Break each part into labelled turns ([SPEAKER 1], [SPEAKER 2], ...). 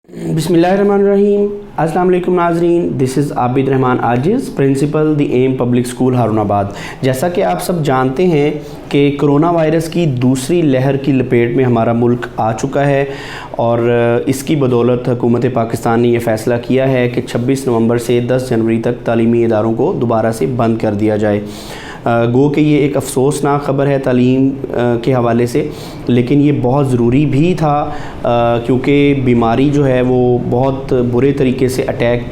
[SPEAKER 1] बिस्मिल्लाहिर्रहमानिर्रहीम। अस्सलाम वालेकुम नाज़रीन, this is Abid Rehman Aajiz, principal the M public school Harunabad. जैसा कि आप सब जानते हैं कि कोरोना वायरस की दूसरी लहर की लपेट में हमारा मुल्क आ चुका है और इसकी बदौलत हुकूमत पाकिस्तान ने यह फ़ैसला किया है कि 26 नवंबर से 10 जनवरी तक तालीमी इदारों को दोबारा से बंद कर दिया जाए। गो कि ये एक अफसोसनाक ख़बर है तालीम के हवाले से, लेकिन ये बहुत ज़रूरी भी था क्योंकि बीमारी जो है वो बहुत बुरे तरीके से अटैक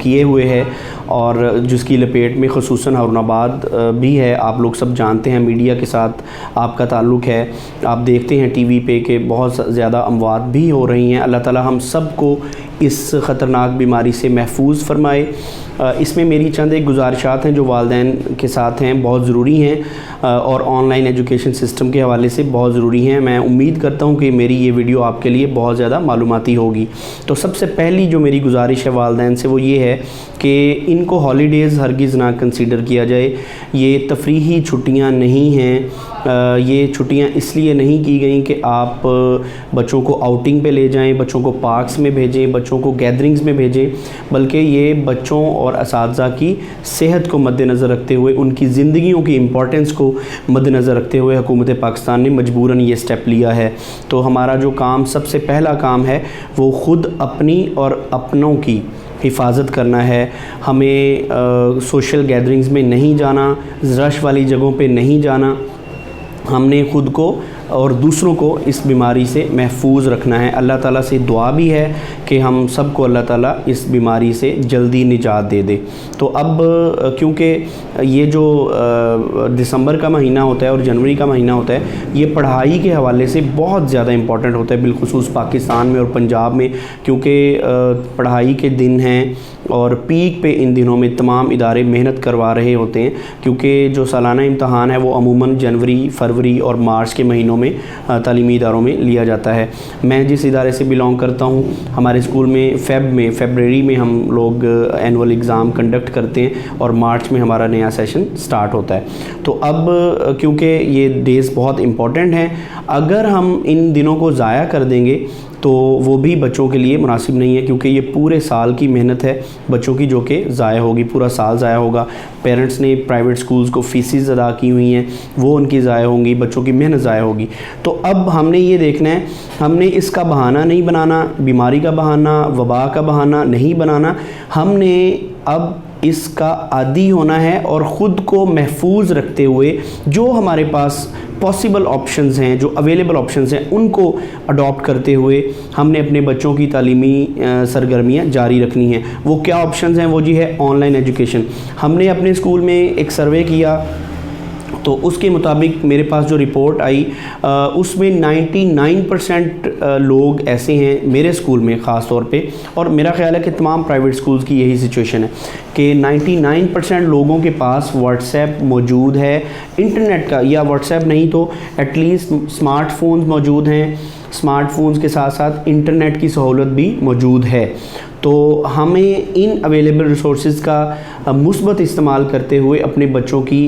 [SPEAKER 1] किए हुए है और जिसकी लपेट में ख़ुसूसन हारूनाबाद भी है। आप लोग सब जानते हैं, मीडिया के साथ आपका ताल्लुक़ है, आप देखते हैं टीवी पे कि बहुत ज़्यादा अमवात भी हो रही हैं। अल्लाह ताला हम सब को इस ख़तरनाक बीमारी से महफूज फरमाए। इसमें मेरी चंद एक गुजारिशात हैं जो वालिदैन के साथ हैं, बहुत ज़रूरी हैं और ऑनलाइन एजुकेशन सिस्टम के हवाले से बहुत ज़रूरी हैं। मैं उम्मीद करता हूँ कि मेरी ये वीडियो आपके लिए बहुत ज़्यादा मालूमाती होगी। तो सबसे पहली जो मेरी गुजारिश है वालिदैन से वो ये है कि इनको हॉलीडेज़ हरगिज़ ना कंसीडर किया जाए। ये तफरीही छुट्टियाँ नहीं हैं, ये छुट्टियाँ इसलिए नहीं की गई कि आप बच्चों को आउटिंग पे ले जाएं, बच्चों को पार्क्स में भेजें, बच्चों को गैदरिंग्स में भेजें, बल्कि ये बच्चों और असातिज़ा की सेहत को मद्देनज़र रखते हुए, उनकी ज़िंदगियों की इम्पोर्टेंस को मद्देनज़र रखते हुए हुकूमत पाकिस्तान ने मजबूरन ये स्टेप लिया है। तो हमारा जो काम, सबसे पहला काम है वो ख़ुद अपनी और अपनों की हिफाजत करना है। हमें सोशल गैदरिंग्स में नहीं जाना, रश वाली जगहों पे नहीं जाना। हमने ख़ुद को और दूसरों को इस बीमारी से महफूज रखना है। अल्लाह ताला से दुआ भी है कि हम सब को अल्लाह ताला इस बीमारी से जल्दी निजात दे दे। तो अब क्योंकि ये जो दिसंबर का महीना होता है और जनवरी का महीना होता है, ये पढ़ाई के हवाले से बहुत ज़्यादा इम्पॉर्टेंट होता है, बिलखुसूस पाकिस्तान में और पंजाब में, क्योंकि पढ़ाई के दिन हैं और पीक पे इन दिनों में तमाम इदारे मेहनत करवा रहे होते हैं, क्योंकि जो सालाना इम्तहान है वो अमूमन जनवरी, फरवरी और मार्च के महीनों में तालीमी इदारों में लिया जाता है। मैं जिस इदारे से बिलोंग करता हूँ, हमारे स्कूल में फरवरी में हम लोग एनुअल एग्ज़ाम कंडक्ट करते हैं और मार्च में हमारा नया सेशन स्टार्ट होता है। तो अब क्योंकि ये डेज़ बहुत इम्पॉर्टेंट हैं, अगर हम इन दिनों को ज़ाया कर देंगे तो वो भी बच्चों के लिए मुनासिब नहीं है, क्योंकि ये पूरे साल की मेहनत है बच्चों की जो कि ज़ाया होगी, पूरा साल ज़ाया होगा। पेरेंट्स ने प्राइवेट स्कूल्स को फ़ीसेस अदा की हुई हैं, वो उनकी ज़ाया होंगी, बच्चों की मेहनत ज़ाया होगी। तो अब हमने ये देखना है, हमने इसका बहाना नहीं बनाना, बीमारी का बहाना, वबा का बहाना नहीं बनाना। हमने अब इसका आदी होना है और ख़ुद को महफूज रखते हुए जो हमारे पास पॉसिबल ऑप्शंस हैं, जो अवेलेबल ऑप्शंस हैं, उनको अडॉप्ट करते हुए हमने अपने बच्चों की तालीमी सरगर्मियाँ जारी रखनी हैं। वो क्या ऑप्शंस हैं? वो जी है ऑनलाइन एजुकेशन। हमने अपने स्कूल में एक सर्वे किया तो उसके मुताबिक मेरे पास जो रिपोर्ट आई उसमें 99% लोग ऐसे हैं मेरे स्कूल में ख़ास तौर पे, और मेरा ख्याल है कि तमाम प्राइवेट स्कूल्स की यही सिचुएशन है कि 99% लोगों के पास व्हाट्सएप मौजूद है, इंटरनेट का, या व्हाट्सएप नहीं तो एटलीस्ट स्मार्टफोन्स मौजूद हैं, स्मार्टफोन्स के साथ साथ इंटरनेट की सहूलत भी मौजूद है। तो हमें इन अवेलेबल रिसोर्सेज का मुस्बत इस्तेमाल करते हुए अपने बच्चों की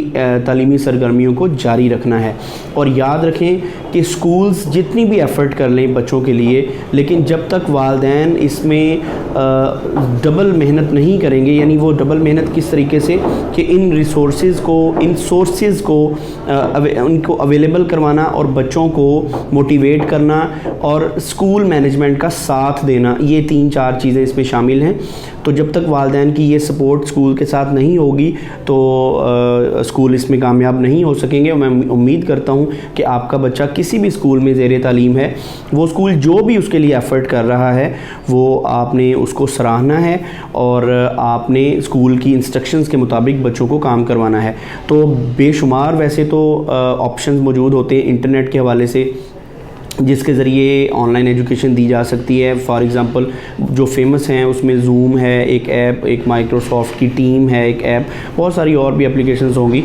[SPEAKER 1] तालीमी सरगर्मियों को जारी रखना है। और याद रखें कि स्कूल्स जितनी भी एफ़र्ट कर लें बच्चों के लिए, लेकिन जब तक वालिदैन इसमें डबल मेहनत नहीं करेंगे, यानी वो डबल मेहनत किस तरीके से कि इन रिसोर्सेज को, इन सोर्सेज को उनको अवेलेबल करवाना और बच्चों को मोटिवेट करना और स्कूल मैनेजमेंट का साथ देना, ये 3-4 चीज़ें इसमें शामिल हैं। तो जब तक वालिदैन की ये सपोर्ट स्कूल के साथ नहीं होगी तो स्कूल इसमें कामयाब नहीं हो सकेंगे। मैं उम्मीद करता हूँ कि आपका बच्चा किसी भी स्कूल में ज़ेरे तालीम है, वो स्कूल जो भी उसके लिए एफ़र्ट कर रहा है वो आपने उसको सराहना है और आपने स्कूल की इंस्ट्रक्शंस के मुताबिक बच्चों को काम करवाना है। तो बेशुमार वैसे तो ऑप्शंस मौजूद होते हैं इंटरनेट के हवाले से, जिसके ज़रिए ऑनलाइन एजुकेशन दी जा सकती है। फॉर एग्ज़ाम्पल जो फेमस हैं उसमें ज़ूम है एक ऐप, एक माइक्रोसॉफ्ट की टीम है एक ऐप, बहुत सारी और भी एप्लीकेशंस होंगी,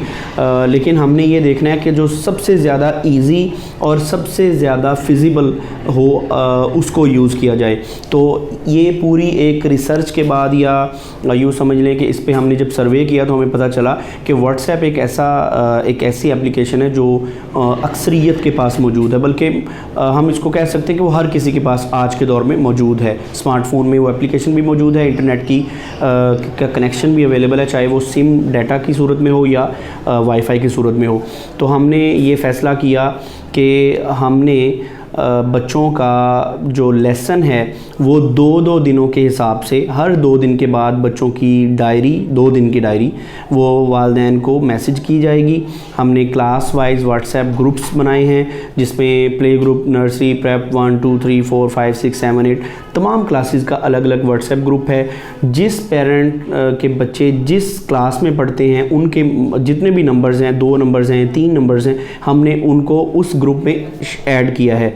[SPEAKER 1] लेकिन हमने ये देखना है कि जो सबसे ज़्यादा इजी और सबसे ज़्यादा फिजिबल हो उसको यूज़ किया जाए। तो ये पूरी एक रिसर्च के बाद, या यूँ समझ लें कि इस पे हमने जब सर्वे किया तो हमें पता चला कि व्हाट्सएप एक ऐसी एप्लीकेशन है जो अक्सरियत के पास मौजूद है, बल्कि ہم اس کو کہہ سکتے ہیں کہ وہ ہر کسی کے پاس آج کے دور میں موجود ہے. اسمارٹ فون میں وہ اپلیکیشن بھی موجود ہے, انٹرنیٹ کی کا کنیکشن بھی اویلیبل ہے, چاہے وہ سم ڈیٹا کی صورت میں ہو یا وائی فائی کی صورت میں ہو. تو ہم نے یہ فیصلہ کیا کہ ہم نے بچوں کا جو لیسن ہے وہ 2 دنوں کے حساب سے, ہر 2 دن کے بعد بچوں کی ڈائری, 2 دن کی ڈائری وہ والدین کو میسج کی جائے گی. ہم نے class wise what's app groups بنائے ہیں جس میں پلے گروپ, نرسری, پریپ 1 2 3 4 5 6 7 8 تمام کلاسز کا الگ الگ واٹس ایپ گروپ ہے. جس پیرنٹ کے بچے جس کلاس میں پڑھتے ہیں ان کے جتنے بھی نمبرز ہیں, 2 نمبرز ہیں, 3 نمبرز ہیں, ہم نے ان کو اس گروپ میں ایڈ کیا ہے.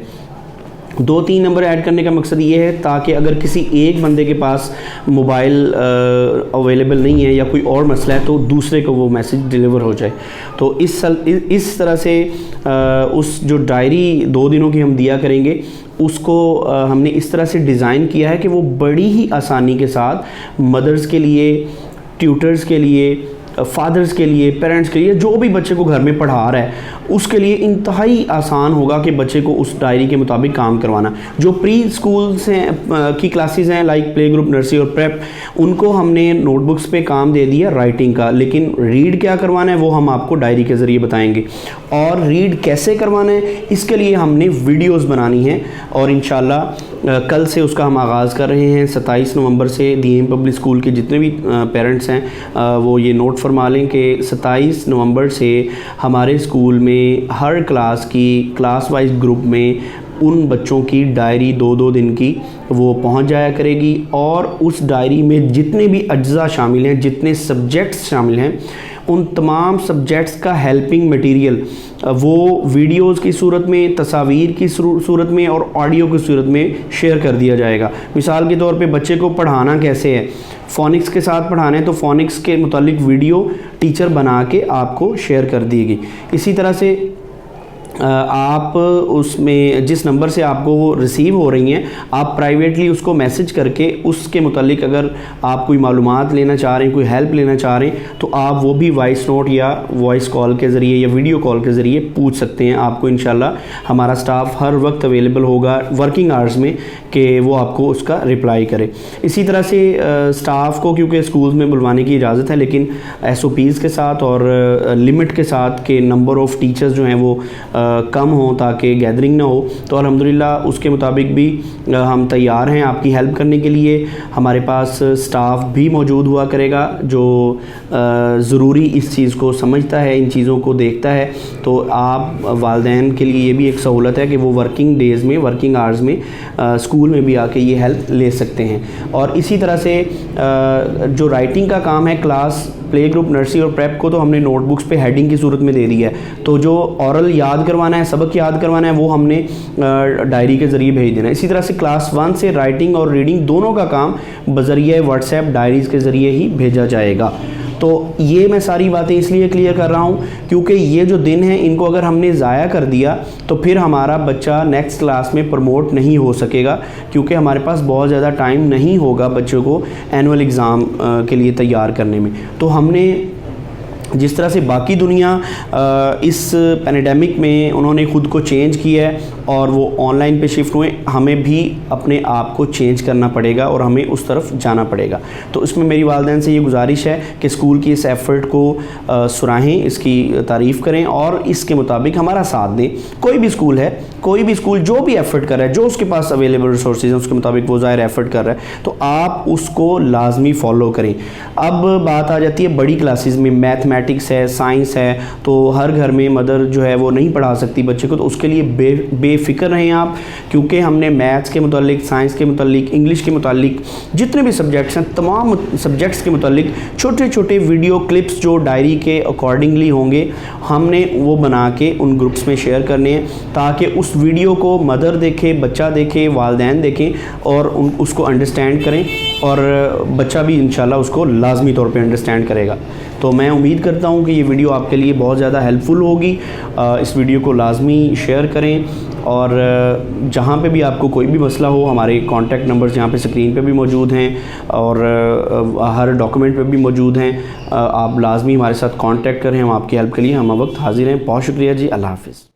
[SPEAKER 1] 2-3 نمبر ایڈ کرنے کا مقصد یہ ہے تاکہ اگر کسی ایک بندے کے پاس موبائل اویلیبل نہیں ہے یا کوئی اور مسئلہ ہے تو دوسرے کو وہ میسج ڈیلیور ہو جائے. تو اس طرح سے اس جو ڈائری 2 دنوں کی ہم دیا کریں گے اس کو ہم نے اس طرح سے ڈیزائن کیا ہے کہ وہ بڑی ہی آسانی کے ساتھ مدرز کے لیے, ٹیوٹرز کے لیے, فادرز کے لیے, پیرنٹس کے لیے, جو بھی بچے کو گھر میں پڑھا رہا ہے اس کے لیے انتہائی آسان ہوگا کہ بچے کو اس ڈائری کے مطابق کام کروانا. جو پری اسکولس ہیں کی کلاسز ہیں لائک پلے گروپ, نرسری اور پریپ, ان کو ہم نے نوٹ بکس پہ کام دے دیا رائٹنگ کا, لیکن ریڈ کیا کروانا ہے وہ ہم آپ کو ڈائری کے ذریعے بتائیں گے. اور ریڈ کیسے کروانا ہے اس کے لیے ہم نے ویڈیوز بنانی ہیں اور انشاءاللہ کل سے اس کا ہم آغاز کر رہے ہیں. 27 نومبر سے دی ایم پبلک اسکول کے جتنے بھی پیرنٹس ہیں وہ یہ نوٹ فرما لیں کہ 27 نومبر سے ہمارے اسکول میں ہر کلاس کی کلاس وائز گروپ میں ان بچوں کی ڈائری 2 دن کی وہ پہنچ جایا کرے گی. اور اس ڈائری میں جتنے بھی اجزاء شامل ہیں, جتنے سبجیکٹس شامل ہیں, ان تمام سبجیکٹس کا ہیلپنگ مٹیریل وہ ویڈیوز کی صورت میں, تصاویر کی صورت میں اور آڈیو کی صورت میں شیئر کر دیا جائے گا. مثال کے طور پہ بچے کو پڑھانا کیسے ہے, فونکس کے ساتھ پڑھانا ہے تو فونکس کے متعلق ویڈیو ٹیچر بنا کے آپ کو شیئر کر دی گئی. اسی طرح سے آپ اس میں جس نمبر سے آپ کو وہ ریسیو ہو رہی ہیں آپ پرائیویٹلی اس کو میسج کر کے اس کے متعلق اگر آپ کوئی معلومات لینا چاہ رہے ہیں, کوئی ہیلپ لینا چاہ رہے ہیں تو آپ وہ بھی وائس نوٹ یا وائس کال کے ذریعے یا ویڈیو کال کے ذریعے پوچھ سکتے ہیں. آپ کو انشاءاللہ ہمارا سٹاف ہر وقت اویلیبل ہوگا ورکنگ آورز میں کہ وہ آپ کو اس کا رپلائی کرے. اسی طرح سے سٹاف کو کیونکہ اسکولز میں بلوانے کی اجازت ہے لیکن ایس او پیز کے ساتھ اور لمٹ کے ساتھ کہ نمبر آف ٹیچرز جو ہیں وہ کم ہوں تاکہ گیدرنگ نہ ہو, تو الحمدللہ اس کے مطابق بھی ہم تیار ہیں آپ کی ہیلپ کرنے کے لیے. ہمارے پاس سٹاف بھی موجود ہوا کرے گا جو ضروری اس چیز کو سمجھتا ہے, ان چیزوں کو دیکھتا ہے. تو آپ والدین کے لیے یہ بھی ایک سہولت ہے کہ وہ ورکنگ ڈیز میں, ورکنگ آورز میں اسکول میں بھی آ کے یہ ہیلپ لے سکتے ہیں. اور اسی طرح سے جو رائٹنگ کا کام ہے کلاس پلے گروپ, نرسری اور پریپ کو تو ہم نے نوٹ بکس پہ ہیڈنگ کی صورت میں دے دی ہے. تو جو اورل یاد کروانا ہے, سبق یاد کروانا ہے, وہ ہم نے ڈائری کے ذریعے بھیج دینا ہے. اسی طرح سے کلاس 1 سے رائٹنگ اور ریڈنگ دونوں کا کام بذریعہ واٹس ایپ ڈائریز کے ذریعے ہی بھیجا جائے گا. تو یہ میں ساری باتیں اس لیے کلیئر کر رہا ہوں کیونکہ یہ جو دن ہیں ان کو اگر ہم نے ضائع کر دیا تو پھر ہمارا بچہ نیکسٹ کلاس میں پروموٹ نہیں ہو سکے گا, کیونکہ ہمارے پاس بہت زیادہ ٹائم نہیں ہوگا بچوں کو اینول ایگزام کے لیے تیار کرنے میں. تو ہم نے جس طرح سے باقی دنیا اس پینیڈیمک میں انہوں نے خود کو چینج کیا ہے اور وہ آن لائن پہ شفٹ ہوئے, ہمیں بھی اپنے آپ کو چینج کرنا پڑے گا اور ہمیں اس طرف جانا پڑے گا. تو اس میں میری والدین سے یہ گزارش ہے کہ اسکول کی اس ایفرٹ کو سراہیں, اس کی تعریف کریں اور اس کے مطابق ہمارا ساتھ دیں. کوئی بھی اسکول ہے, کوئی بھی اسکول جو بھی ایفرٹ کر رہا ہے, جو اس کے پاس اویلیبل ریسورسز ہیں اس کے مطابق وہ ظاہر ایفرٹ کر رہا ہے, تو آپ اس کو لازمی فالو کریں. اب بات آ جاتی ہے بڑی کلاسز میں, میتھمیٹکس ہے, سائنس ہے, تو ہر گھر میں مدر جو ہے وہ نہیں پڑھا سکتی بچے کو, تو اس کے لیے بے فکر رہیں آپ, کیونکہ ہم نے میتھس کے متعلق, سائنس کے متعلق, انگلش کے متعلق جتنے بھی سبجیکٹس ہیں تمام سبجیکٹس کے متعلق چھوٹے چھوٹے ویڈیو کلپس جو ڈائری کے اکارڈنگلی ہوں گے ہم نے وہ بنا کے ان گروپس میں شیئر کرنے ہیں تاکہ اس ویڈیو کو مدر دیکھے, بچہ دیکھے, والدین دیکھیں اور اس کو انڈرسٹینڈ کریں اور بچہ بھی انشاءاللہ اس کو لازمی طور پہ انڈرسٹینڈ کرے گا. تو میں امید کرتا ہوں کہ یہ ویڈیو آپ کے لیے بہت زیادہ ہیلپ فل ہوگی. اس ویڈیو کو لازمی شیئر کریں اور جہاں پہ بھی آپ کو کوئی بھی مسئلہ ہو ہمارے کانٹیکٹ نمبرز یہاں پہ اسکرین پہ بھی موجود ہیں اور ہر ڈاکومنٹ پہ بھی موجود ہیں. آپ لازمی ہمارے ساتھ کانٹیکٹ کریں, ہم آپ کی ہیلپ کے لیے ہم وقت حاضر ہیں. بہت شکریہ جی, اللہ حافظ.